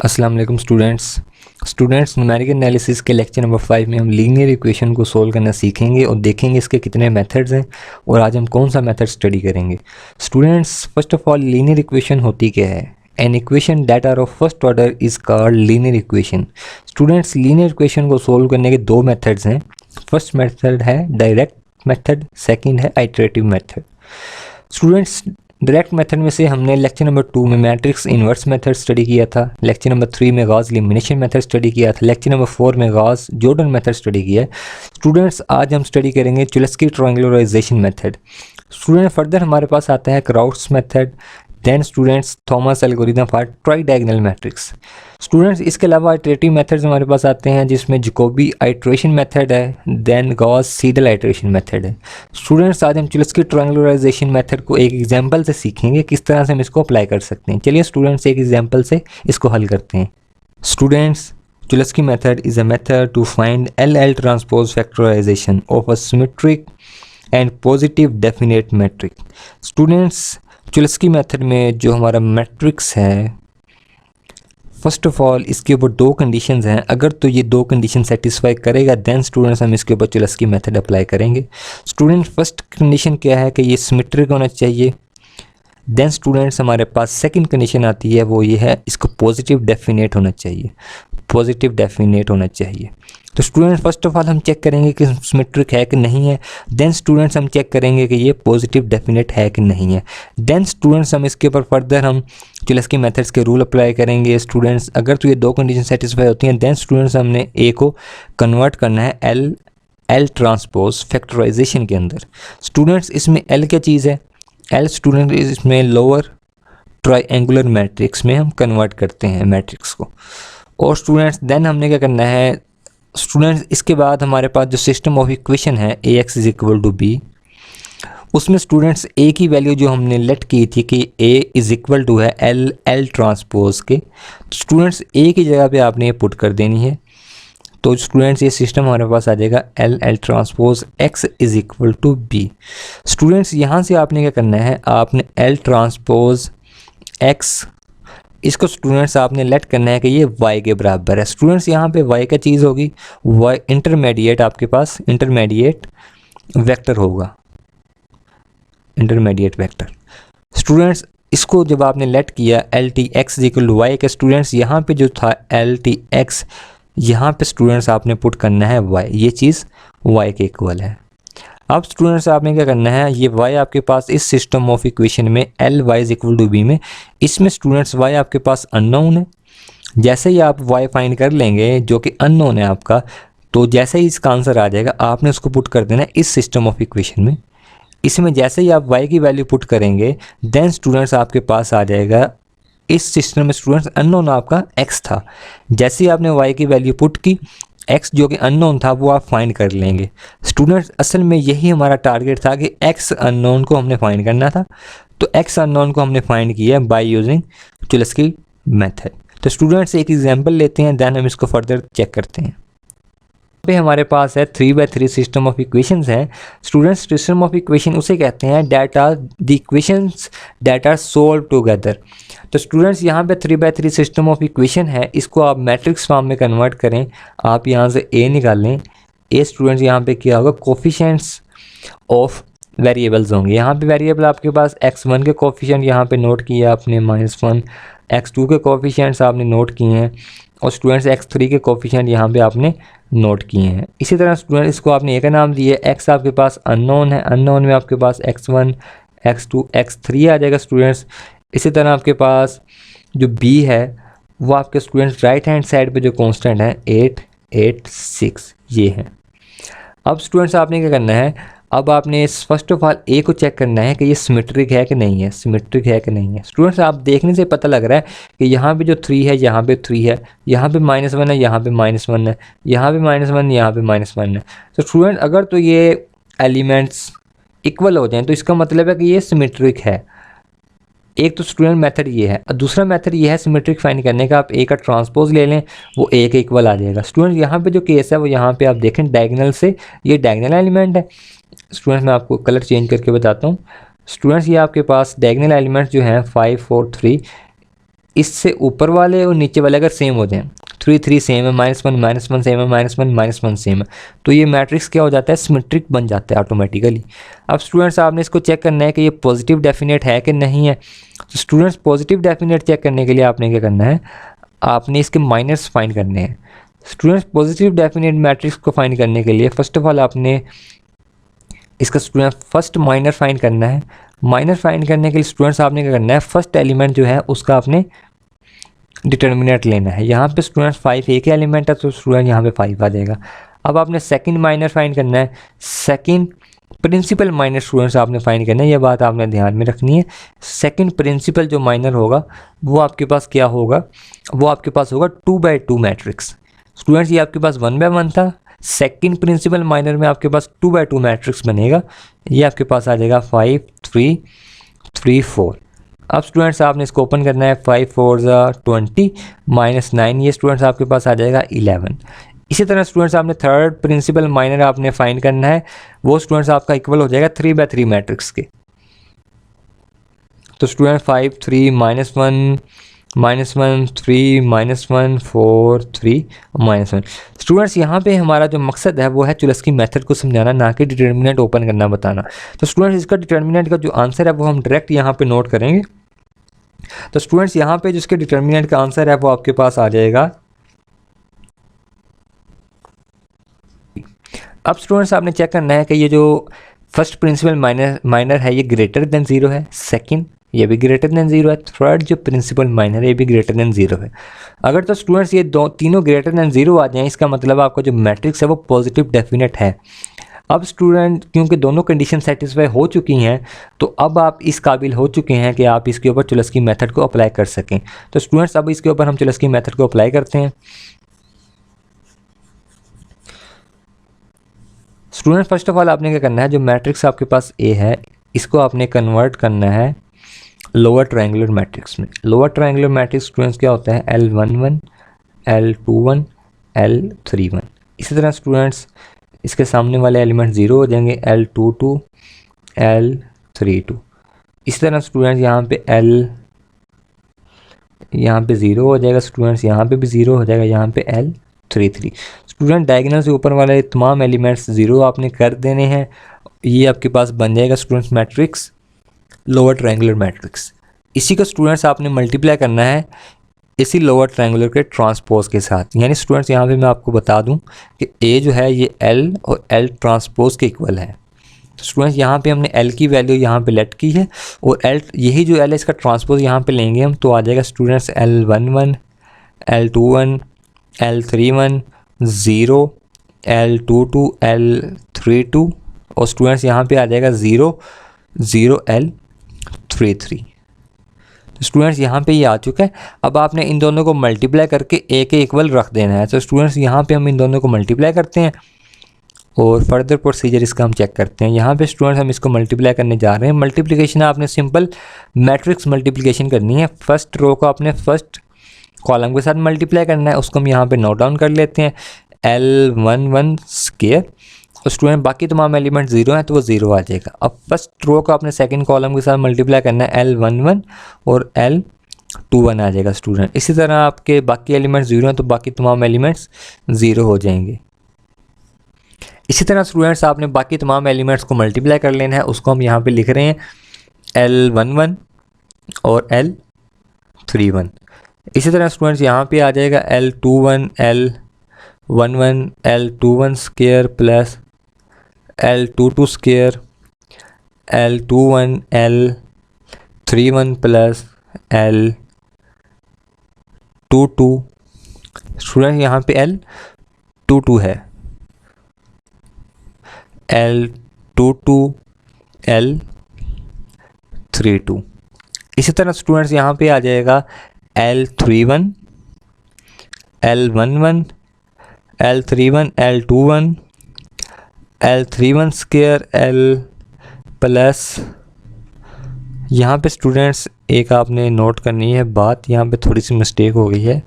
अस्सलाम वालेकुम students numerical analysis के लेक्चर नंबर 5 में हम लीनियर इक्वेशन को सोल्व करना सीखेंगे और देखेंगे इसके कितने मेथड्स हैं और आज हम कौन सा मेथड स्टडी करेंगे। Students, first of all linear equation होती क्या है? An equation that are of first order is called linear equation. Students, linear equation को सोल्व करने के दो मेथड्स हैं। फर्स्ट मेथड है डायरेक्ट मेथड, सेकेंड है iterative method. Students, direct method में से हमने लेक्चर नंबर 2 में मैट्रिक्स इन्वर्स मेथड स्टडी किया था, लेक्चर नंबर 3 में गॉस एलिमिनेशन मेथड स्टडी किया था, लेक्चर नंबर 4 में गॉस जॉर्डन मेथड स्टडी किया है। स्टूडेंट्स, आज हम स्टडी करेंगे Cholesky triangularization method. Student, further हमारे पास आता है Crout's method, then students Thomas algorithm for tridiagonal matrix. Students, इसके अलावा आइटरेटिव मेथड्स हमारे पास आते हैं जिसमें जैकोबी आइटरेशन मेथड है, then Gauss Seidel iteration method है। स्टूडेंट्स, आज हम चुलेस्की ट्रायंगुलराइजेशन मेथड को एक एग्जांपल से सीखेंगे किस तरह से हम इसको अप्लाई कर सकते हैं। चलिए स्टूडेंट्स, एक एग्जांपल से इसको हल करते हैं। Students, Cholesky method is a method to find L transpose factorization of a symmetric and positive definite matrix. Students, Cholesky method में जो हमारा मैट्रिक्स है, फर्स्ट ऑफ ऑल इसके ऊपर दो कंडीशंस हैं। अगर तो ये दो कंडीशन सेटिस्फाई करेगा देन स्टूडेंट्स हम इसके ऊपर चुलेस्की मेथड अप्लाई करेंगे। स्टूडेंट, फर्स्ट कंडीशन क्या है कि ये सिमेट्रिक होना चाहिए। देन स्टूडेंट्स हमारे पास सेकंड कंडीशन आती है, वो ये है इसको पॉजिटिव डेफिनेट होना चाहिए, पॉजिटिव डेफिनेट होना चाहिए। तो स्टूडेंट, फर्स्ट ऑफ ऑल हम चेक करेंगे कि सिमेट्रिक है कि नहीं है। देन स्टूडेंट्स हम चेक करेंगे कि ये पॉजिटिव डेफिनेट है कि नहीं है। देन स्टूडेंट्स हम इसके ऊपर फर्दर हम चुलेस्की मेथड्स के रूल अप्लाई करेंगे। स्टूडेंट्स, अगर तो ये दो कंडीशन सेटिस्फाई होती हैं देन स्टूडेंट्स हमने ए को कन्वर्ट करना है एल ट्रांसपोज फैक्टराइजेशन के अंदर। स्टूडेंट्स, इसमें एल क्या चीज़ है? एल स्टूडेंट इसमें लोअर ट्रायंगुलर मैट्रिक्स में हम कन्वर्ट करते हैं मैट्रिक्स को। और स्टूडेंट्स, देन हमने क्या करना है स्टूडेंट्स, इसके बाद हमारे पास जो सिस्टम ऑफ इक्वेशन है A X is equal to B, उसमें स्टूडेंट्स ए की वैल्यू जो हमने लेट की थी कि ए इज इक्वल टू है एल ट्रांसपोज के, तो स्टूडेंट्स ए की जगह पे आपने ये पुट कर देनी है। तो स्टूडेंट्स, ये सिस्टम हमारे पास आ जाएगा L transpose X is equal to B. Students, यहाँ से आपने क्या करना है, आपने एल ट्रांसपोज एक्स इसको स्टूडेंट्स आपने लेट करना है कि ये y के बराबर है। स्टूडेंट्स, यहाँ पे y क्या चीज़ होगी? y इंटरमीडिएट, आपके पास इंटरमीडिएट वेक्टर होगा, इंटरमीडिएट वेक्टर। स्टूडेंट्स, इसको जब आपने लेट किया L T X equal to Y के, स्टूडेंट्स यहाँ पे जो था एल टी एक्स, यहाँ पे स्टूडेंट्स आपने पुट करना है y, ये चीज़ y के इक्वल है। अब स्टूडेंट्स आपने क्या करना है, ये y आपके पास इस सिस्टम ऑफ इक्वेशन में L Y is equal to B में, इसमें स्टूडेंट्स y आपके पास अननोन है। जैसे ही आप y फाइंड कर लेंगे जो कि अननोन है आपका, तो जैसे ही इसका आंसर आ जाएगा आपने उसको पुट कर देना है इस सिस्टम ऑफ इक्वेशन में। इसमें जैसे ही आप y की वैल्यू पुट करेंगे देन स्टूडेंट्स आपके पास आ जाएगा इस सिस्टम में स्टूडेंट्स अननोन आपका x था। जैसे ही आपने y की वैल्यू पुट की, x जो कि अननोन था वो आप फाइंड कर लेंगे। स्टूडेंट्स, असल में यही हमारा टारगेट था कि x अननोन को हमने फाइंड करना था, तो x अननोन को हमने फाइंड किया बाय यूजिंग चुलेस्की मेथड। तो स्टूडेंट्स, एक एग्जांपल लेते हैं देन हम इसको फर्दर चेक करते हैं। पे हमारे पास है 3x3 सिस्टम ऑफ इक्वेशंस हैं। स्टूडेंट्स, सिस्टम ऑफ इक्वेशन उसे कहते हैं that are the equations that are solve together. तो स्टूडेंट्स, यहाँ पे 3x3 सिस्टम ऑफ इक्वेशन है, इसको आप मैट्रिक्स फॉर्म में कन्वर्ट करें। आप यहाँ से a निकाल लें। a स्टूडेंट्स यहाँ पे क्या होगा, कोफिशिएंट्स ऑफ वेरिएबल्स होंगे। यहाँ पे वेरिएबल आपके पास x1 के कोफिशिएंट यहाँ पे नोट किया आपने, -1, x2 के कोफिशिएंट्स आपने नोट किए हैं, और स्टूडेंट्स x3 के कोफिशिएंट यहाँ पे आपने नोट किए हैं। इसी तरह स्टूडेंट इसको आपने एक नाम दिया, x आपके पास अननोन है, अननोन में आपके पास x1, x2, x3 आ जाएगा स्टूडेंट्स। इसी तरह आपके पास जो b है वो आपके स्टूडेंट्स राइट हैंड साइड पे जो कांस्टेंट है 8, 8, 6 ये है। अब स्टूडेंट्स आपने क्या करना है, अब आपने फर्स्ट ऑफ ऑल ए को चेक करना है कि ये सिमेट्रिक है कि नहीं है, सिमेट्रिक है कि नहीं है। स्टूडेंट्स, आप देखने से पता लग रहा है कि यहाँ पे जो 3 है यहाँ पे 3 है, यहाँ पे -1 है, यहाँ पे -1 है, यहाँ पे -1, यहाँ पे -1 है। तो स्टूडेंट, अगर तो ये एलिमेंट्स इक्वल हो जाएं तो इसका मतलब है कि ये सिमेट्रिक है। एक तो स्टूडेंट मेथड ये है, और दूसरा मेथड ये है सिमेट्रिक फाइंड करने का, आप ए का ट्रांसपोज ले लें, वो ए के इक्वल आ जाएगा। स्टूडेंट, यहाँ पे जो केस है वो यहाँ पे आप देखें डायगोनल से, ये डायगोनल एलिमेंट है। स्टूडेंट्स, मैं आपको कलर चेंज करके बताता हूँ। स्टूडेंट्स, ये आपके पास डायगोनल एलिमेंट्स जो हैं 5, 4, 3, इससे ऊपर वाले और नीचे वाले अगर सेम हो जाएं, 3 3 सेम है, -1 सेम है, -1 सेम है, तो ये मैट्रिक्स क्या हो जाता है, सिमेट्रिक बन जाता है ऑटोमेटिकली। अब स्टूडेंट्स आपने इसको चेक करना है कि ये पॉजिटिव डेफिनेट है कि नहीं है। तो स्टूडेंट्स पॉजिटिव डेफिनेट चेक करने के लिए आपने क्या करना है, आपने इसके माइनर्स फाइंड करने हैं। स्टूडेंट्स पॉजिटिव डेफिनेट मैट्रिक्स को फाइंड करने के लिए फर्स्ट ऑफ ऑल आपने इसका स्टूडेंट फर्स्ट माइनर फाइंड करना है। माइनर फाइंड करने के लिए स्टूडेंट्स आपने क्या करना है, फर्स्ट एलिमेंट जो है उसका आपने डिटर्मिनेंट लेना है। यहाँ पे स्टूडेंट्स 5 एक ही एलिमेंट है तो स्टूडेंट यहाँ पे 5 आ जाएगा। अब आपने सेकंड माइनर फाइंड करना है, सेकंड प्रिंसिपल माइनर स्टूडेंट्स आपने फाइंड करना है, ये बात आपने ध्यान में रखनी है। सेकंड प्रिंसिपल जो माइनर होगा वो आपके पास क्या होगा, वो आपके पास होगा 2/2 मैट्रिक्स। स्टूडेंट्स ये आपके पास 1/1 था, सेकंड प्रिंसिपल माइनर में आपके पास 2/2 मैट्रिक्स बनेगा, ये आपके पास आ जाएगा 5 3 3 4। अब स्टूडेंट्स आपने इसको ओपन करना है, 5 4 20 -9, ये स्टूडेंट्स आपके पास आ जाएगा 11। इसी तरह स्टूडेंट्स आपने थर्ड प्रिंसिपल माइनर आपने फाइंड करना है, वो स्टूडेंट्स आपका इक्वल हो जाएगा 3/3 मैट्रिक्स के। तो स्टूडेंट 5 3 -1 -1 3 -1 4 3 -1। स्टूडेंट्स यहाँ पे हमारा जो मकसद है वो है चुलस्की मेथड को समझाना, ना कि डिटर्मिनेंट ओपन करना बताना। तो स्टूडेंट्स इसका डिटर्मिनेंट का जो आंसर है वो हम डायरेक्ट यहाँ पे नोट करेंगे। तो स्टूडेंट्स यहाँ पे जिसके डिटर्मिनेंट का आंसर है वो आपके पास आ जाएगा। अब स्टूडेंट्स आपने चेक करना है कि ये जो फर्स्ट प्रिंसिपल माइनर है ये ग्रेटर देन 0 है, सेकंड ये भी ग्रेटर देन 0 है, थर्ड जो प्रिंसिपल माइनर है ये भी ग्रेटर देन 0 है। अगर तो स्टूडेंट्स ये तीनों ग्रेटर देन 0 आ जाएं, इसका मतलब आपका जो मैट्रिक्स है वो पॉजिटिव डेफिनेट है। अब स्टूडेंट क्योंकि दोनों कंडीशन सेटिस्फाई हो चुकी हैं तो अब आप इस काबिल हो चुके हैं कि आप इसके ऊपर चुलस्की मेथड को अप्लाई कर सकें। तो स्टूडेंट्स अब इसके ऊपर हम चुलस्की मेथड को अप्लाई करते हैं। स्टूडेंट फर्स्ट ऑफ ऑल आपने क्या करना है, जो मैट्रिक्स आपके पास ए है इसको आपने कन्वर्ट करना है लोअर ट्रायंगुलर मैट्रिक्स में। लोअर ट्रायंगुलर मैट्रिक्स स्टूडेंट्स क्या होता है, L11 L21 L31। इसी तरह स्टूडेंट्स इसके सामने वाले एलिमेंट 0 हो जाएंगे, L22 L32। इसी तरह स्टूडेंट्स यहाँ पे यहाँ पे 0 हो जाएगा, स्टूडेंट्स यहाँ पे भी 0 हो जाएगा, यहाँ पे L33। स्टूडेंट डायगोनल से ऊपर वाले तमाम एलिमेंट्स 0 आपने कर देने हैं, ये आपके पास बन जाएगा students matrix lower triangular matrix. इसी को स्टूडेंट्स आपने मल्टीप्लाई करना है इसी लोअर ट्रायंगुलर के ट्रांसपोज के साथ। यानी स्टूडेंट्स यहाँ पे मैं आपको बता दूँ कि ए जो है ये L और L ट्रांसपोज के इक्वल है। तो स्टूडेंट्स यहाँ पे हमने L की वैल्यू यहाँ पे लेट की है और L यही जो L है इसका ट्रांसपोज यहाँ पे लेंगे हम, तो आ जाएगा students L11 L21 L31 0 L22 L32 और स्टूडेंट्स यहाँ पे आ जाएगा 0 0 L33। तो स्टूडेंट्स यहाँ पे ये आ चुका है। अब आपने इन दोनों को मल्टीप्लाई करके ए के इक्वल रख देना है। तो स्टूडेंट्स यहाँ पे हम इन दोनों को मल्टीप्लाई करते हैं और फर्दर प्रोसीजर इसका हम चेक करते हैं। यहाँ पे स्टूडेंट्स हम इसको मल्टीप्लाई करने जा रहे हैं। मल्टीप्लिकेशन आपने सिंपल मैट्रिक्स मल्टीप्लिकेशन करनी है। फर्स्ट रो को आपने फर्स्ट कॉलम के साथ मल्टीप्लाई करना है, उसको हम यहाँ पे नोट डाउन कर लेते हैं, L11 स्क्वायर। और स्टूडेंट बाकी तमाम एलिमेंट 0 हैं तो वो 0 आ जाएगा। अब फर्स्ट रो को आपने सेकंड कॉलम के साथ मल्टीप्लाई करना है, L11 और L21 आ जाएगा स्टूडेंट। इसी तरह आपके बाकी एलिमेंट्स 0 हैं तो बाकी तमाम एलिमेंट्स 0 हो जाएंगे। इसी तरह स्टूडेंट्स आपने बाकी तमाम एलिमेंट्स को मल्टीप्लाई कर लेना है, उसको हम यहाँ पे लिख रहे हैं L11 और L31। इसी तरह स्टूडेंट्स यहाँ पे आ जाएगा L21 L11 L21 square plus L22 square L21 L31 plus L22। Student यहाँ पे L22 है, L22 L32। इसी तरह स्टूडेंट्स यहाँ पे आ जाएगा L31 L11 L31 L21 L31 square L plus यहाँ पे स्टूडेंट्स एक आपने नोट करनी है बात, यहाँ पे थोड़ी सी मिस्टेक हो गई है।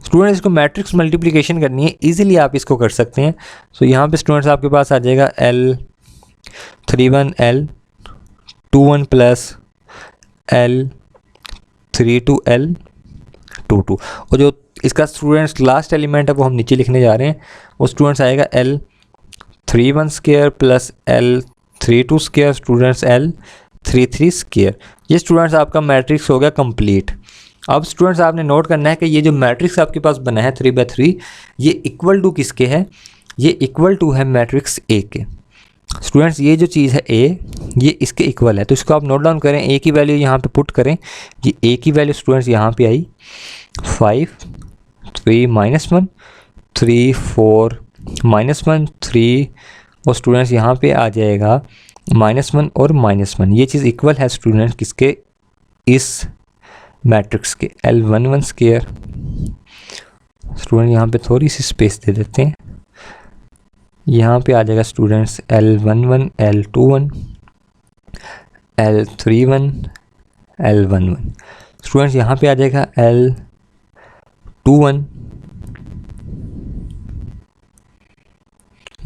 स्टूडेंट्स इसको मैट्रिक्स मल्टीप्लिकेशन करनी है, इजीली आप इसको कर सकते हैं। सो यहाँ पे स्टूडेंट्स आपके पास आ जाएगा L31 L21 plus L32 L22, और जो इसका स्टूडेंट्स लास्ट एलिमेंट है वो हम नीचे लिखने जा रहे हैं। वो स्टूडेंट्स आएगा L31 square plus L32 square students L33 square. ये स्टूडेंट्स आपका मैट्रिक्स हो गया कंप्लीट। अब स्टूडेंट्स आपने नोट करना है कि ये जो मैट्रिक्स आपके पास बना है 3/3, ये इक्वल टू किसके है? ये इक्वल टू है मैट्रिक्स ए के। स्टूडेंट्स ये जो चीज़ है ए, ये इसके इक्वल है, तो इसको आप नोट डाउन करें। ए की वैल्यू यहाँ पे पुट करें। ये ए की वैल्यू स्टूडेंट्स यहाँ पे आई 5 3 -1 3 4 -1 3, और स्टूडेंट्स यहाँ पे आ जाएगा -1 और -1। ये चीज़ इक्वल है स्टूडेंट्स किसके? इस मैट्रिक्स के L11 स्क्वायर। स्टूडेंट यहाँ पे थोड़ी सी स्पेस दे देते हैं, यहाँ पे आ जाएगा students L11 L21 L31 L11। Students यहाँ पे आ जाएगा L21,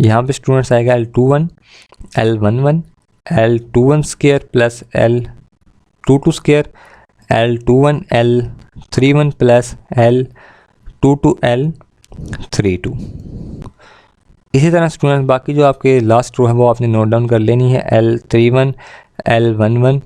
यहाँ पे स्टूडेंट्स आएगा L21 L11 L21 square plus L22 square L21 L31 plus L22 L32। इसी तरह स्टूडेंट्स बाकी जो आपके लास्ट रो है वो आपने नोट डाउन कर लेनी है। L31 L11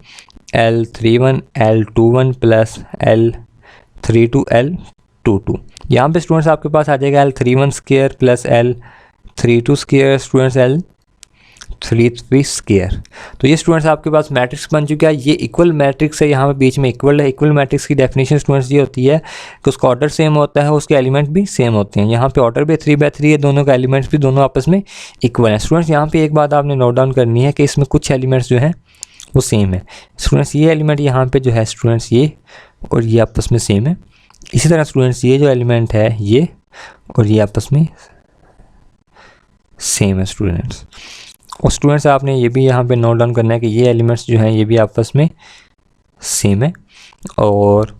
L31 L21 plus L32 L22। यहाँ पे स्टूडेंट्स आपके पास आ जाएगा L31 square plus L32 square students L33 square. तो ये स्टूडेंट्स आपके पास मैट्रिक्स बन चुका है। ये इक्वल मैट्रिक्स है, यहाँ पे बीच में इक्वल है। इक्वल मैट्रिक्स की डेफिनेशन स्टूडेंट्स ये होती है कि उसका ऑर्डर सेम होता है, उसके एलिमेंट भी सेम होते हैं। यहाँ पे ऑर्डर भी 3/3 है, दोनों का एलिमेंट्स भी दोनों आपस में इक्वल हैं। स्टूडेंट्स यहाँ पे एक बात आपने नोट डाउन करनी है कि इसमें कुछ एलिमेंट्स जो हैं वो सेम है। स्टूडेंट्स ये एलिमेंट यहाँ पे जो है स्टूडेंट्स ये और ये आपस में सेम है। इसी तरह स्टूडेंट्स ये जो एलिमेंट है ये और ये आपस में सेम है स्टूडेंट्स। और स्टूडेंट्स आपने ये भी यहाँ पे नोट डाउन करना है कि ये एलिमेंट्स जो हैं ये भी आपस में सेम है। और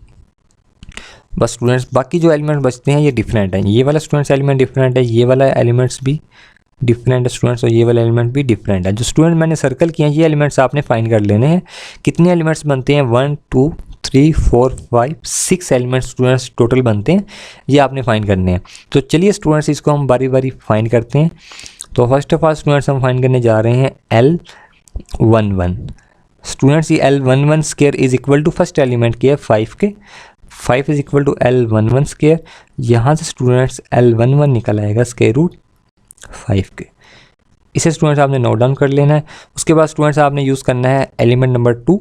बस स्टूडेंट्स बाकी जो एलिमेंट्स बचते हैं ये डिफरेंट हैं। ये वाला स्टूडेंट्स एलिमेंट डिफरेंट है, ये वाला एलिमेंट्स भी डिफरेंट है स्टूडेंट्स, और ये वाला एलिमेंट भी डिफरेंट है। जो स्टूडेंट मैंने सर्कल किए हैं ये एलिमेंट्स आपने फाइंड कर लेने हैं। कितने एलिमेंट्स बनते हैं? 1 2 3 4 5 6 एलिमेंट्स स्टूडेंट्स टोटल बनते हैं, ये आपने फाइंड करने हैं। तो चलिए स्टूडेंट्स इसको हम बारी बारी फाइंड करते हैं। तो फर्स्ट ऑफ ऑल स्टूडेंट्स हम फाइंड करने जा रहे हैं L11। स्टूडेंट्स ये L11 square is equal to first element के 5 के, 5 is equal to L11 square. यहाँ से स्टूडेंट्स L11 निकल आएगा स्क्वायर रूट 5 के। इसे स्टूडेंट्स आपने नोट डाउन कर लेना है। उसके बाद स्टूडेंट्स आपने यूज़ करना है element number 2,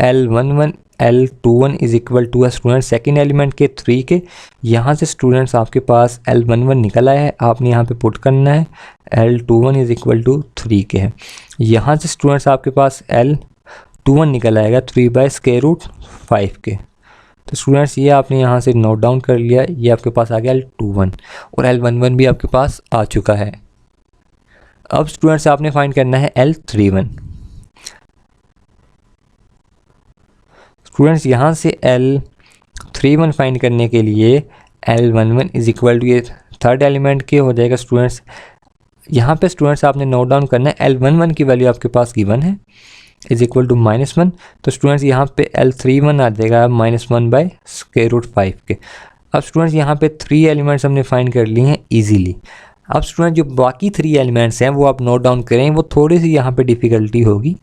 L11 L21 is equal to है स्टूडेंट सेकेंड एलिमेंट के 3 के। यहाँ से स्टूडेंट्स आपके पास L11 निकल आया है, आपने यहाँ पे पुट करना है L21 इज इक्वल टू 3 के है। यहाँ से स्टूडेंट्स आपके पास L21 निकल आएगा 3/√5 के। तो स्टूडेंट्स ये आपने यहाँ से नोट डाउन कर लिया, ये आपके पास आ गया L21 और L11 भी आपके पास आ चुका है। अब स्टूडेंट्स आपने फाइंड करना है L31। स्टूडेंट्स यहाँ से L31 फाइंड करने के लिए L11 इज इक्वल टू ये थर्ड एलिमेंट के हो जाएगा स्टूडेंट्स। यहाँ पे स्टूडेंट्स आपने नोट डाउन करना है L11 की वैल्यू आपके पास गिवन है इज इक्वल टू -1। तो स्टूडेंट्स यहाँ पे L31 आ जाएगा -1/√5 के। अब स्टूडेंट्स यहाँ पे 3 एलिमेंट्स हमने फाइंड कर लिए हैं ईजीली। अब स्टूडेंट जो बाकी 3 एलिमेंट्स हैं वो आप नोट डाउन करें, वो थोड़ी सी यहाँ पे डिफ़िकल्टी होगी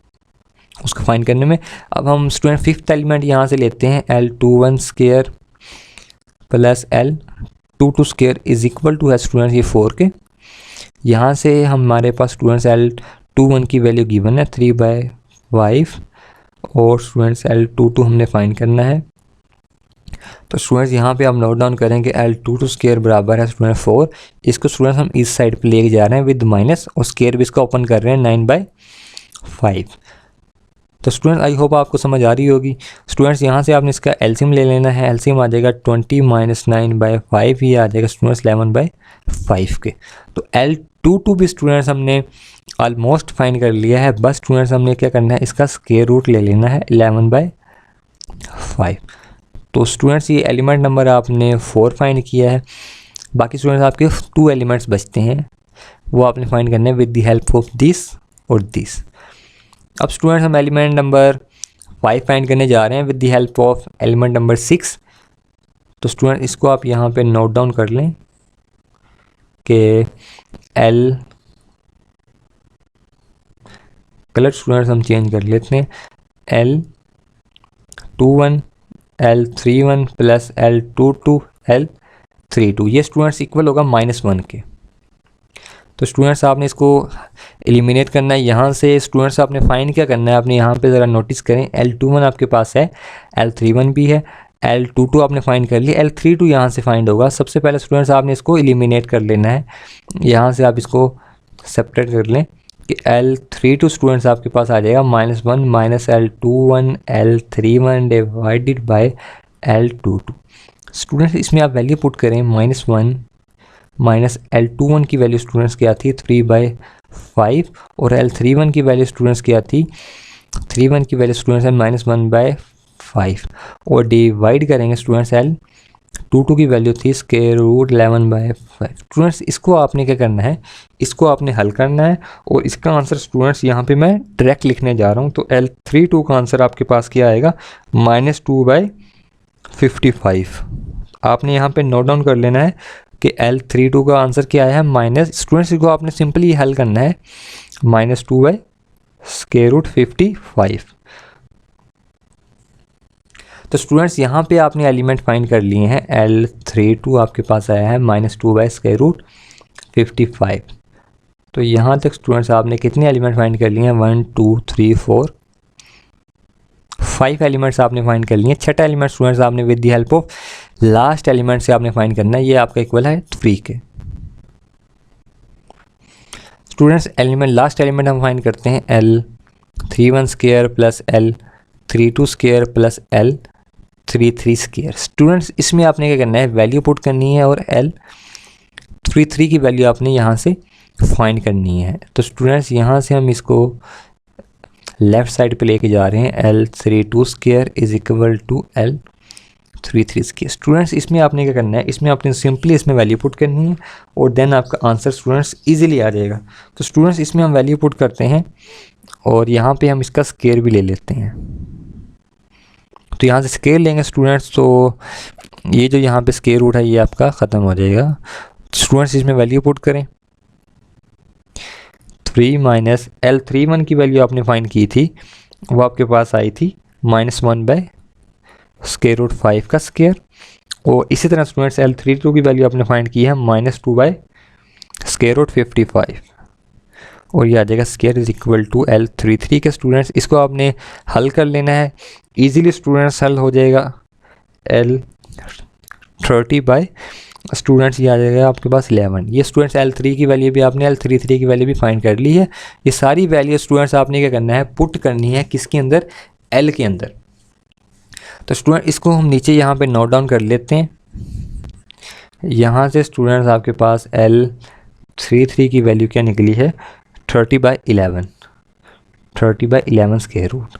उसको फाइंड करने में। अब हम स्टूडेंट 5th एलिमेंट यहाँ से लेते हैं L21 square plus L22 square is equal to है स्टूडेंट्स ये 4 के। यहाँ से हमारे पास स्टूडेंट्स L21 की वैल्यू गिवन है 3/5 और स्टूडेंट्स L22 हमने फाइंड करना है। तो स्टूडेंट्स यहाँ पे आप नोट डाउन करेंगे L22 स्क्वायर बराबर है स्टूडेंट 4। इसको स्टूडेंट्स हम इस साइड पे लेके जा रहे हैं विद माइनस और स्क्वायर भी इसका ओपन कर रहे हैं 9/5। तो स्टूडेंट आई होप आपको समझ आ रही होगी। स्टूडेंट्स यहाँ से आपने इसका एलसीएम ले लेना है। एलसीएम आ जाएगा 20 - 9/5, ये आ जाएगा स्टूडेंट्स 11/5 के। तो L22 भी स्टूडेंट्स हमने ऑलमोस्ट फाइंड कर लिया है, बस स्टूडेंट्स हमने क्या करना है इसका स्क्वायर रूट ले लेना है 11/5। तो स्टूडेंट्स ये एलिमेंट नंबर आपने 4 फाइंड किया है। बाकी स्टूडेंट्स आपके 2 एलिमेंट्स बचते हैं, वो आपने फाइंड करना है with the help of this और दिस। अब स्टूडेंट्स हम एलिमेंट नंबर 5 फाइंड करने जा रहे हैं with the help of element number 6। तो स्टूडेंट इसको आप यहाँ पे नोट डाउन कर लें कि एल, कलर स्टूडेंट्स हम चेंज कर लेते हैं, L21 L31 plus L22 L32, ये स्टूडेंट्स इक्वल होगा -1 के। तो स्टूडेंट्स आपने इसको एलिमिनेट करना है यहाँ से। स्टूडेंट्स आपने फाइंड क्या करना है, आपने यहाँ पे ज़रा नोटिस करें, L21 आपके पास है, L31 भी है, L22 आपने फाइंड कर लिया, L32 यहाँ से फाइंड होगा। सबसे पहले स्टूडेंट्स आपने इसको एलिमिनेट कर लेना है, यहाँ से आप इसको सेपरेट कर लें कि L32 स्टूडेंट्स आपके पास आ जाएगा -1 minus L21 L31 divided by L22। Students इसमें आप वैल्यू पुट करें, -1 माइनस L21 की वैल्यू स्टूडेंट्स क्या थी 3/5 और L31 की वैल्यू स्टूडेंट्स क्या थी 3/1 की वैल्यू स्टूडेंट्स है -1/5 और डिवाइड करेंगे स्टूडेंट्स L22 की वैल्यू थी √11/5। स्टूडेंट्स इसको आपने क्या करना है, इसको आपने हल करना है और इसका आंसर स्टूडेंट्स यहाँ पे मैं डायरेक्ट लिखने जा रहा हूँ। तो L32 का आंसर आपके पास क्या आएगा -2/55। आपने यहाँ पे नोट डाउन कर लेना है कि L32 का आंसर क्या है माइनस, स्टूडेंट्स इसको आपने सिंपली हल करना है -2/√55। तो स्टूडेंट्स यहाँ पे आपने एलिमेंट फाइंड कर लिए हैं, L32 आपके पास आया है -2/√55। तो यहाँ तक स्टूडेंट्स आपने कितने एलिमेंट फाइंड कर लिए हैं 1 2 3 4 5 एलिमेंट्स आपने फाइंड कर लिए हैं। छठा एलिमेंट स्टूडेंट्स आपने with the help of last element से आपने फाइंड करना है, ये आपका इक्वल है 3 के। स्टूडेंट्स एलिमेंट लास्ट एलिमेंट हम फाइंड करते हैं L31 square plus L32 square plus L33 square. Students इसमें आपने क्या करना है, वैल्यू पुट करनी है और L33 की वैल्यू आपने यहाँ से फाइंड करनी है। तो स्टूडेंट्स यहाँ से हम इसको लेफ़्ट साइड पे लेके जा रहे हैं, L32 square is equal to L33 square. Students इसमें आपने क्या करना है, इसमें आपने सिंपली इसमें वैल्यू पुट करनी है और देन आपका आंसर स्टूडेंट्स इजीली आ जाएगा। तो स्टूडेंट्स इसमें हम वैल्यू पुट करते हैं और यहाँ पे हम इसका स्क्वायर भी ले लेते हैं। तो यहाँ से स्क्वायर लेंगे स्टूडेंट्स, तो ये जो यहाँ पे स्क्वायर रूट है ये आपका ख़त्म हो जाएगा। स्टूडेंट्स इसमें वैल्यू पुट करें, 3 माइनस L31 की वैल्यू आपने फाइंड की थी, वो आपके पास आई थी -1/√5 का स्क्वायर। और इसी तरह स्टूडेंट्स L32 की वैल्यू आपने फाइंड की है -2/√55 और ये आ जाएगा square is equal to L33 के। स्टूडेंट्स इसको आपने हल कर लेना है, इजीली स्टूडेंट्स हल हो जाएगा। L30 स्टूडेंट्स ये आ जाएगा आपके पास 11। ये स्टूडेंट्स L3 की वैल्यू भी आपने L33 की वैल्यू भी फाइंड कर ली है। ये सारी वैल्यू स्टूडेंट्स आपने क्या करना है, पुट करनी है किसके अंदर, L के अंदर। तो स्टूडेंट इसको हम नीचे यहाँ पे नोट डाउन कर लेते हैं। यहाँ से स्टूडेंट्स आपके पास L33 की वैल्यू क्या निकली है 30/11 स्क्वायर रूट।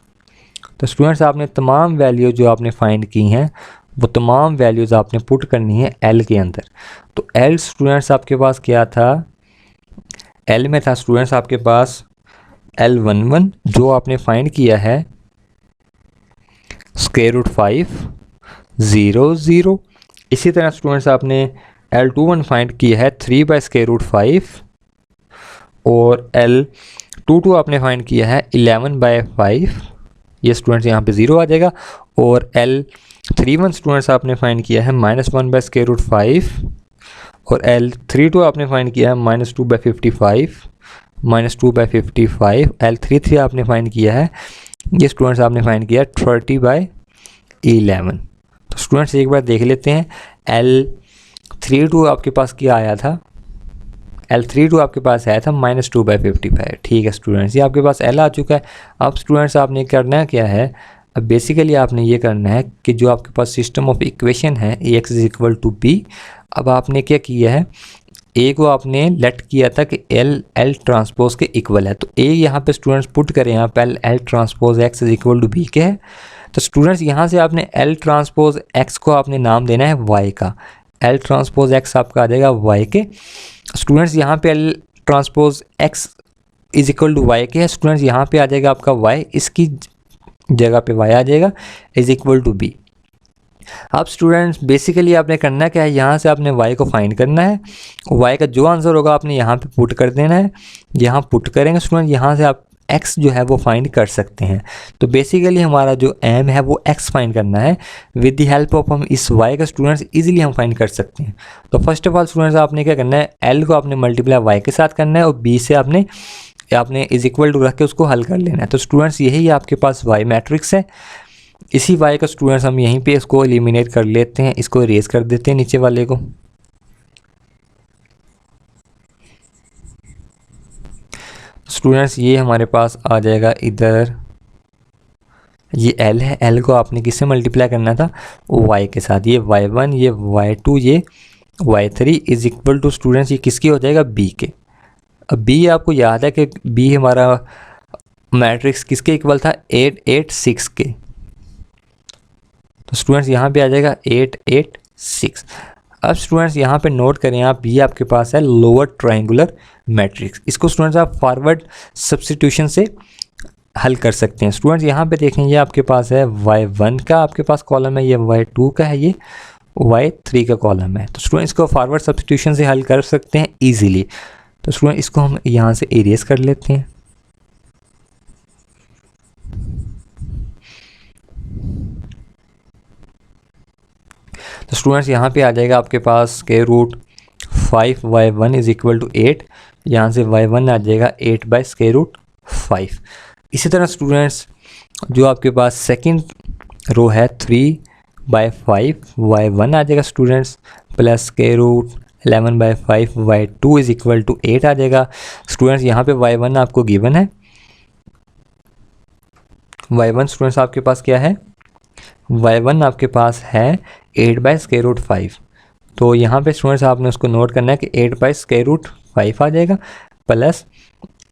तो स्टूडेंट्स आपने तमाम वैल्यू जो आपने फाइंड की हैं वो तमाम वैल्यूज़ आपने पुट करनी है L के अंदर। तो L स्टूडेंट्स आपके पास क्या था, L में था स्टूडेंट्स आपके पास L11 जो आपने फाइंड किया है √5 0 0। इसी तरह स्टूडेंट्स आपने L21 फाइंड किया है 3/√5 और L22 आपने फाइंड किया है 11/5। ये स्टूडेंट्स यहाँ पे 0 आ जाएगा। और L31 स्टूडेंट्स आपने फाइंड किया है -1/√5 और L32 आपने फाइंड किया है -2/55 L33 आपने फाइंड किया है, ये स्टूडेंट्स आपने फाइंड किया 30/11। तो स्टूडेंट्स एक बार देख लेते हैं L32 आपके पास क्या आया था, L32 आपके पास आया था -2/55। ठीक है स्टूडेंट्स, ये आपके पास L आ चुका है। अब स्टूडेंट्स आपने करना क्या है, अब बेसिकली आपने ये करना है कि जो आपके पास सिस्टम ऑफ इक्वेशन है Ax is equal to B, अब आपने क्या किया है, A को आपने लेट किया था कि L ट्रांसपोज के इक्वल है। तो A यहाँ पे स्टूडेंट्स पुट करें, यहाँ पे L transpose X is equal to B के है। तो स्टूडेंट्स यहाँ से आपने L ट्रांसपोज X को आपने नाम देना है Y का, L ट्रांसपोज X आपका आ जाएगा Y के। स्टूडेंट्स यहाँ पे L transpose X is equal to Y के है, स्टूडेंट्स यहाँ पे आ जाएगा आपका Y, इसकी जगह पे y आ जाएगा इज इक्वल टू b। अब स्टूडेंट्स बेसिकली आपने करना क्या है, यहाँ से आपने y को फाइंड करना है, y का जो आंसर होगा आपने यहाँ पे पुट कर देना है। यहाँ पुट करेंगे स्टूडेंट, यहाँ से आप x जो है वो फाइंड कर सकते हैं। तो बेसिकली हमारा जो m है वो x फाइंड करना है। विद द हेल्प ऑफ हम इस y का स्टूडेंट्स इजीली हम फाइंड कर सकते हैं। तो फर्स्ट ऑफ ऑल स्टूडेंट्स आपने क्या करना है, l को आपने मल्टीप्लाई y के साथ करना है और b से आपने इज इक्वल टू रख के उसको हल कर लेना है। तो स्टूडेंट्स यही आपके पास y मैट्रिक्स है। इसी y का स्टूडेंट्स हम यहीं पे इसको एलिमिनेट कर लेते हैं, इसको इरेज कर देते हैं नीचे वाले को। स्टूडेंट्स ये हमारे पास आ जाएगा इधर, ये l है, l को आपने किससे मल्टीप्लाई करना था, y के साथ। ये y1, ये y2, ये y3 is equal to students ये किसकी हो जाएगा, b के। अब b आपको याद है कि b हमारा मैट्रिक्स किसके इक्वल था, 8 8 6 के। तो स्टूडेंट्स यहाँ पे आ जाएगा 8 8 6। अब स्टूडेंट्स यहाँ पे नोट करें आप, ये आपके पास है लोअर ट्रायंगुलर मैट्रिक्स। इसको स्टूडेंट्स आप फॉरवर्ड सब्स्टिट्यूशन से हल कर सकते हैं। स्टूडेंट्स यहाँ पे देखें, ये आपके पास है y1 का आपके पास कॉलम है, ये y2 का है, ये y3 का कॉलम है। तो स्टूडेंट इसको फॉरवर्ड सब्स्टिट्यूशन से हल कर सकते हैं ईजिली। तो स्टूडेंट इसको हम यहाँ से इरेज कर लेते हैं। तो स्टूडेंट्स यहाँ पे आ जाएगा आपके पास square root 5y1 is equal to 8। यहाँ से y1 आ जाएगा 8 बाई स्क्वायर रूट 5। इसी तरह स्टूडेंट्स जो आपके पास सेकंड रो है 3/5 y1 आ जाएगा students, plus square root 11/5 y2 is equal to 8 आ जाएगा। स्टूडेंट्स यहाँ पे y1 आपको गिवन है, y1 स्टूडेंट्स आपके पास क्या है, y1 आपके पास है 8 बाई स्क्वायर रूट 5। तो यहाँ पे स्टूडेंट्स आपने उसको नोट करना है कि 8 बाई स्क्वायर रूट 5 आ जाएगा, प्लस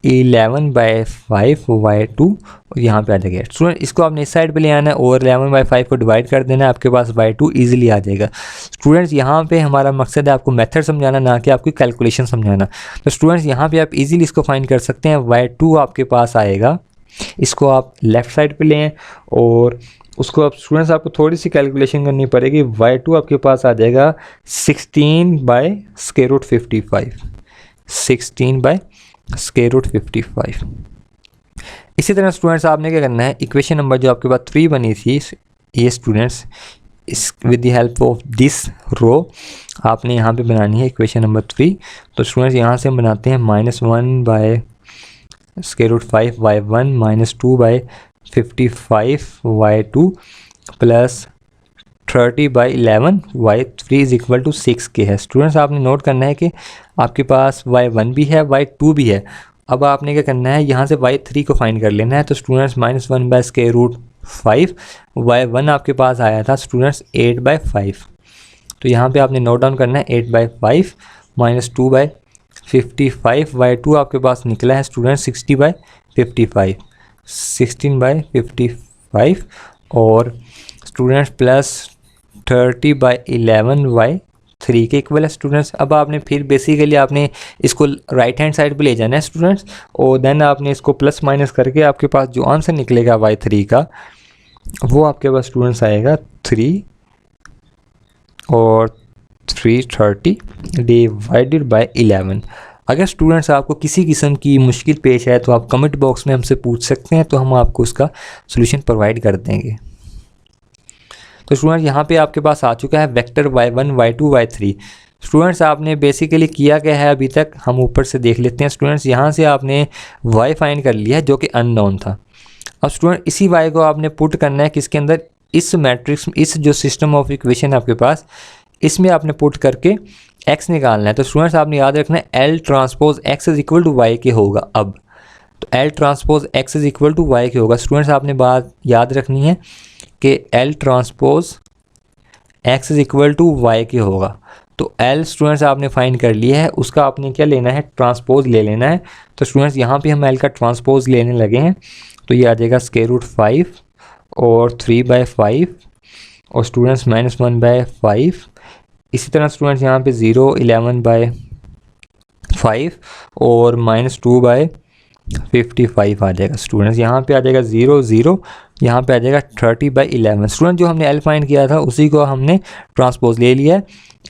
11/5 y2 यहाँ पे आ जाएगा। स्टूडेंट इसको आपने इस साइड पे ले आना है और 11/5 को डिवाइड कर देना है, आपके पास y2 ईजिली आ जाएगा। स्टूडेंट्स यहाँ पे हमारा मकसद है आपको मेथड समझाना, ना कि आपकी कैलकुलेशन समझाना। तो स्टूडेंट्स यहाँ पे आप इजीली इसको फाइंड कर सकते हैं। y2 आपके पास आएगा, इसको आप लेफ़्ट साइड पे लें और उसको आप स्टूडेंट्स आपको थोड़ी सी कैलकुलेशन करनी पड़ेगी। y2 आपके पास आ जाएगा 16 by square root 55, 16 by square root 55। इसी तरह स्टूडेंट्स आपने क्या करना है, इक्वेशन नंबर जो आपके पास 3 बनी थी, ये students is with the help of this row आपने यहाँ पे बनानी है इक्वेशन नंबर 3। तो स्टूडेंट्स यहाँ से हम बनाते हैं -1 by square root 5 y1 -2 by 55 y2 plus 30 by 11 y3 is equal to 6 के है। स्टूडेंट्स आपने नोट करना है कि आपके पास y1 भी है, y2 भी है। अब आपने क्या करना है, यहाँ से y3 को फाइंड कर लेना है। तो students -1 by square root 5, y1 आपके पास आया था स्टूडेंट्स 8/5। तो यहाँ पे आपने नोट डाउन करना है 8/5 -2 बाई 55, y2 आपके पास निकला है स्टूडेंट 60/55, 16/55 और स्टूडेंट्स प्लस 30/11 y3 के इक्वल है स्टूडेंट्स। अब आपने फिर बेसिकली आपने इसको राइट हैंड साइड पे ले जाना है स्टूडेंट्स, और देन आपने इसको प्लस माइनस करके आपके पास जो आंसर निकलेगा y3 का, वो आपके पास स्टूडेंट्स आएगा 3 और 330 डिवाइडेड बाय 11। अगर स्टूडेंट्स आपको किसी किस्म की मुश्किल पेश है तो आप कमेंट बॉक्स में हमसे पूछ सकते हैं, तो हम आपको उसका सॉल्यूशन प्रोवाइड कर देंगे। तो स्टूडेंट्स यहाँ पे आपके पास आ चुका है vector y1 y2 y3। Students आपने बेसिकली किया क्या है अभी तक, हम ऊपर से देख लेते हैं। स्टूडेंट्स यहाँ से आपने y फाइंड कर लिया है जो कि अननोन था। अब स्टूडेंट इसी y को आपने पुट करना है किसके अंदर, इस मैट्रिक्स, इस जो सिस्टम ऑफ इक्वेशन आपके पास, इसमें आपने पुट करके x निकालना है। तो स्टूडेंट्स आपने याद रखना है L transpose x is equal to y के होगा। अब तो L transpose x is equal to y के होगा। स्टूडेंट्स आपने बात याद रखनी है कि L transpose x is equal to y के होगा। तो L स्टूडेंट्स आपने फाइंड कर लिया है, उसका आपने क्या लेना है, ट्रांसपोज ले लेना है। तो स्टूडेंट्स यहाँ पे हम L का ट्रांसपोज लेने लगे हैं। तो ये आ जाएगा स्क्वायर रूट 5 और 3/5 और स्टूडेंट्स -1/5। इसी तरह स्टूडेंट्स यहाँ पे 0 11/5 और -2/5 55 आ जाएगा। स्टूडेंट्स यहाँ पे आ जाएगा 0 0, यहाँ पे आ जाएगा 30/11। स्टूडेंट जो हमने एल फाइंड किया था उसी को हमने ट्रांसपोज ले लिया है।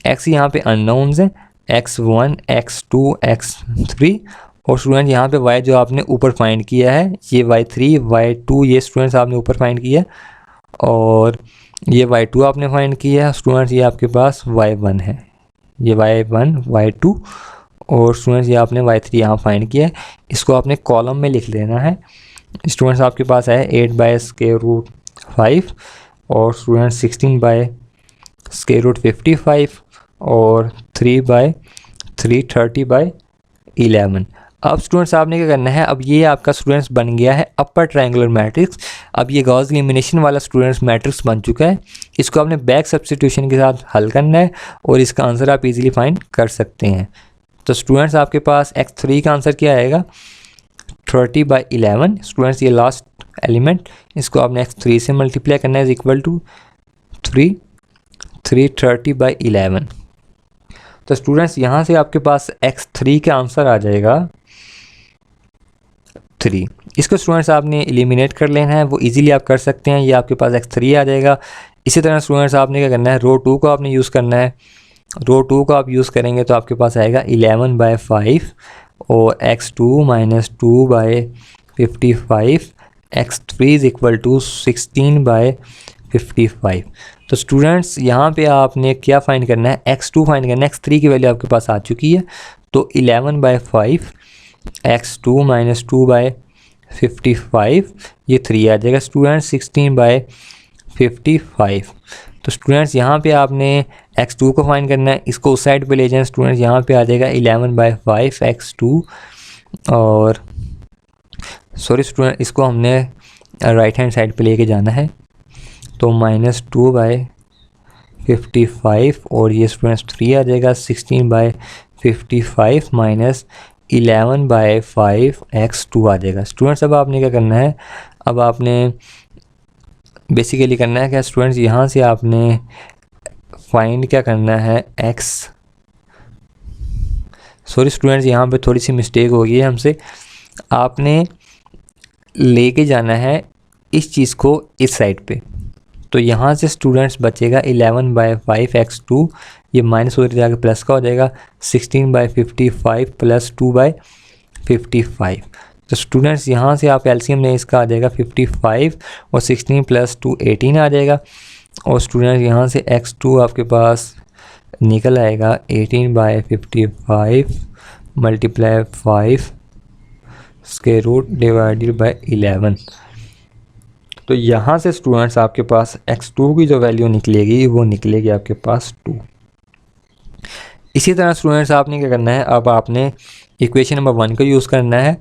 एक्स यहाँ पे अननोन्स हैं, x1 x2 x3, और स्टूडेंट यहाँ पे y जो आपने ऊपर फाइंड किया है ये y3 y2 ये स्टूडेंट्स आपने ऊपर फाइंड किया है, और ये y2 आपने फाइंड किया है। स्टूडेंट्स ये आपके पास y1 है, ये y1 y2, और स्टूडेंट्स ये आपने y3 यहाँ फाइंड किया है। इसको आपने कॉलम में लिख लेना है। स्टूडेंट्स आपके पास है 8/√5 और स्टूडेंट 16/√55 और 3/3 30/11। अब स्टूडेंट्स आपने क्या करना है, अब ये आपका स्टूडेंट्स बन गया है अपर ट्रायंगुलर मैट्रिक्स। अब ये गॉस एलिमिनेशन वाला स्टूडेंट्स मैट्रिक्स बन चुका है। इसको आपने बैक सब्स्टिट्यूशन के साथ हल करना है और इसका आंसर आप इजीली फाइंड कर सकते हैं। तो स्टूडेंट्स आपके पास x3 का आंसर क्या आएगा, 30/11। स्टूडेंट्स ये लास्ट एलिमेंट, इसको आपने x3 से मल्टीप्लाई करना है, इज इक्वल टू 3 30/11। तो स्टूडेंट्स यहाँ से आपके पास x3 का आंसर आ जाएगा 3। इसको स्टूडेंट्स आपने एलिमिनेट कर लेना है, वो इजीली आप कर सकते हैं। ये आपके पास x3 आ जाएगा। इसी तरह स्टूडेंट्स आपने क्या करना है, रो 2 को आपने यूज़ करना है। रो 2 को आप यूज़ करेंगे तो आपके पास आएगा 11/5 और x2 - 2/55 x3 is equal to 16/55। तो स्टूडेंट्स यहाँ पे आपने क्या फाइंड करना है, x2 फाइंड करना है। x3 की वैल्यू आपके पास आ चुकी है, तो 11/5 x2 - 2/55 ये 3 आ जाएगा स्टूडेंट 16/55। तो स्टूडेंट्स यहाँ पे आपने x2 को फाइंड करना है, इसको उस साइड पे ले जाएं स्टूडेंट्स। यहाँ पे आ जाएगा 11/5 x2 और सॉरी स्टूडेंट इसको हमने राइट हैंड साइड पे लेके जाना है, तो -2/55 और ये स्टूडेंट्स 3 आ जाएगा 16/55 - 11/5 x2 आ जाएगा। स्टूडेंट्स अब आपने क्या करना है, अब आपने बेसिकली करना है क्या स्टूडेंट्स, यहाँ से आपने फाइंड क्या करना है सॉरी स्टूडेंट्स यहाँ पे थोड़ी सी मिस्टेक हो गई है हमसे। आपने लेके जाना है इस चीज़ को इस साइड पे, तो यहाँ से स्टूडेंट्स बचेगा 11/5 x2, ये माइनस होकर जाकर प्लस का हो जाएगा 16/55 + 2/55। तो स्टूडेंट्स यहाँ से आप एलसीएम ने इसका आ जाएगा 55 और 16 + 2 18 आ जाएगा, और स्टूडेंट्स यहाँ से x2 आपके पास निकल आएगा 18/55 × 5 स्क्वायर रूट डिवाइडेड बाय 11। तो यहाँ से स्टूडेंट्स आपके पास x2 की जो वैल्यू निकलेगी वो निकलेगी आपके पास 2। इसी तरह स्टूडेंट्स आपने क्या करना है, अब आपने इक्वेशन नंबर 1 को यूज़ करना है।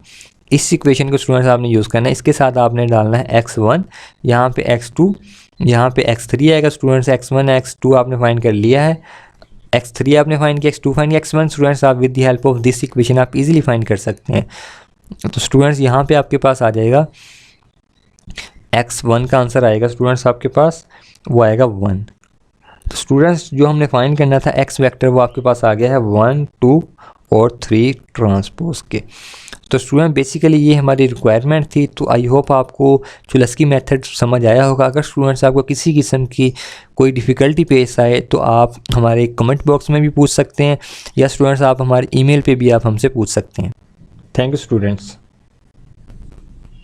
इस इक्वेशन को स्टूडेंट्स आपने यूज़ करना है, इसके साथ आपने डालना है x1, यहाँ पे x2, यहाँ पे x3 आएगा। स्टूडेंट्स x1 x2 आपने फाइंड कर लिया है, x3 आपने फाइंड किया, x2 फाइंड किया, x1 स्टूडेंट्स आप with the help of this equation आप इजीली फाइंड कर सकते हैं। तो स्टूडेंट्स यहाँ पे आपके पास आ जाएगा x1 का आंसर आएगा स्टूडेंट्स आपके पास, वो आएगा 1। तो स्टूडेंट्स जो हमने फाइंड करना था x वेक्टर वो आपके पास आ गया है 1 2 और 3 ट्रांसपोज के। तो स्टूडेंट बेसिकली ये हमारी रिक्वायरमेंट थी। तो आई होप आपको चुलस्की मेथड समझ आया होगा। अगर स्टूडेंट्स आपको किसी किस्म की कोई डिफ़िकल्टी पेश आए तो आप हमारे कमेंट बॉक्स में भी पूछ सकते हैं, या स्टूडेंट्स आप हमारे ईमेल पे भी आप हमसे पूछ सकते हैं। Thank you students.